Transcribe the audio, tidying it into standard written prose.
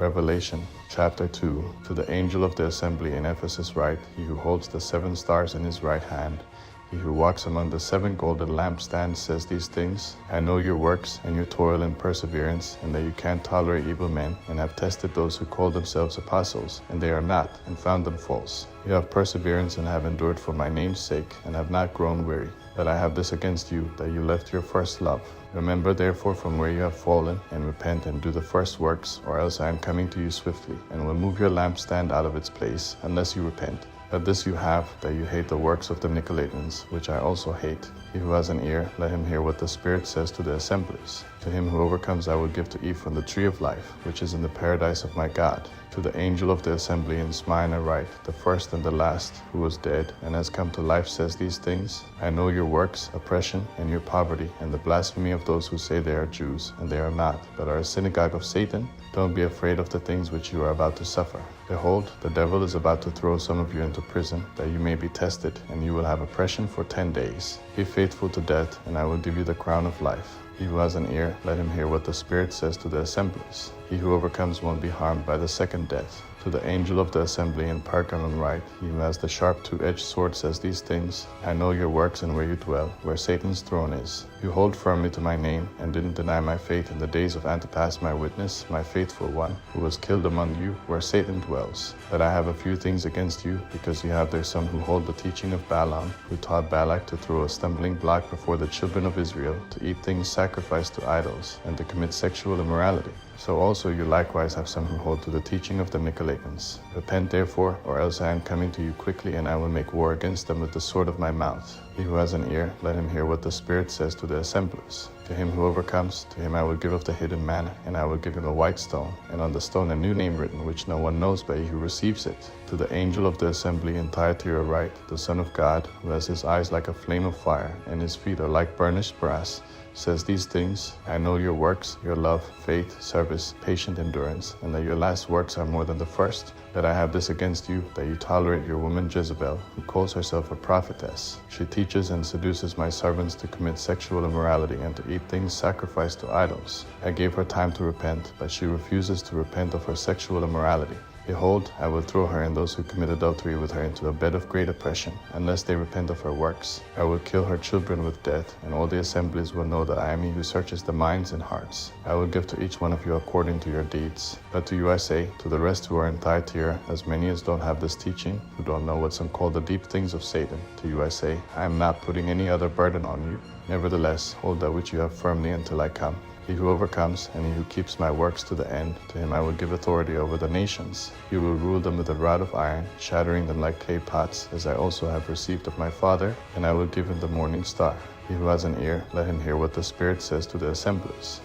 Revelation chapter 2. To the angel of the assembly in Ephesus write, he who holds the 7 stars in his right hand, he who walks among the 7 golden lampstands says these things. I know your works and your toil and perseverance, and that you can't tolerate evil men, and have tested those who call themselves apostles, and they are not, and found them false. You have perseverance and have endured for my name's sake, and have not grown weary. But I have this against you, that you left your first love. Remember therefore from where you have fallen, and repent and do the first works, or else I am coming to you swiftly, and will move your lampstand out of its place, unless you repent. But this you have, that you hate the works of the Nicolaitans, which I also hate. He who has an ear, let him hear what the Spirit says to the assemblies. To him who overcomes I will give to eat from the tree of life, which is in the paradise of my God. To the angel of the assembly in Smyrna write, the first and the last, who was dead, and has come to life, says these things. I know your works, oppression, and your poverty, and the blasphemy of those who say they are Jews, and they are not, but are a synagogue of Satan. Don't be afraid of the things which you are about to suffer. Behold, the devil is about to throw some of you into prison, that you may be tested, and you will have oppression for 10 days. Be faithful to death, and I will give you the crown of life. He who has an ear, let him hear what the Spirit says to the assemblies. He who overcomes won't be harmed by the second death. To the angel of the assembly in Pergamum write, he who has the sharp 2-edged sword says these things. I know your works and where you dwell, where Satan's throne is. You hold firmly to my name, and didn't deny my faith in the days of Antipas my witness, my faithful one, who was killed among you, where Satan dwells. But I have a few things against you, because you have there some who hold the teaching of Balaam, who taught Balak to throw a stumbling block before the children of Israel, to eat things sacrificed to idols, and to commit sexual immorality. So also you likewise have some who hold to the teaching of the Nicolaitans. Repent therefore, or else I am coming to you quickly, and I will make war against them with the sword of my mouth. He who has an ear, let him hear what the Spirit says to the assemblies. To him who overcomes, to him I will give of the hidden manna, and I will give him a white stone, and on the stone a new name written, which no one knows but he who receives it. To the angel of the assembly in Thyatira write, the Son of God, who has his eyes like a flame of fire, and his feet are like burnished brass, says these things. I know your works, your love, faith, service, patient endurance, and that your last works are more than the first. That I have this against you, that you tolerate your woman Jezebel, who calls herself a prophetess. She teaches and seduces my servants to commit sexual immorality and to eat things sacrificed to idols. I gave her time to repent, but she refuses to repent of her sexual immorality. Behold, I will throw her and those who commit adultery with her into a bed of great oppression, unless they repent of her works. I will kill her children with death, and all the assemblies will know that I am he who searches the minds and hearts. I will give to each one of you according to your deeds. But to you I say, to the rest who are in Thyatira, as many as don't have this teaching, who don't know what some call the deep things of Satan, to you I say, I am not putting any other burden on you. Nevertheless, hold that which you have firmly until I come. He who overcomes, and he who keeps my works to the end, to him I will give authority over the nations. He will rule them with a rod of iron, shattering them like clay pots, as I also have received of my Father, and I will give him the morning star. He who has an ear, let him hear what the Spirit says to the assemblies.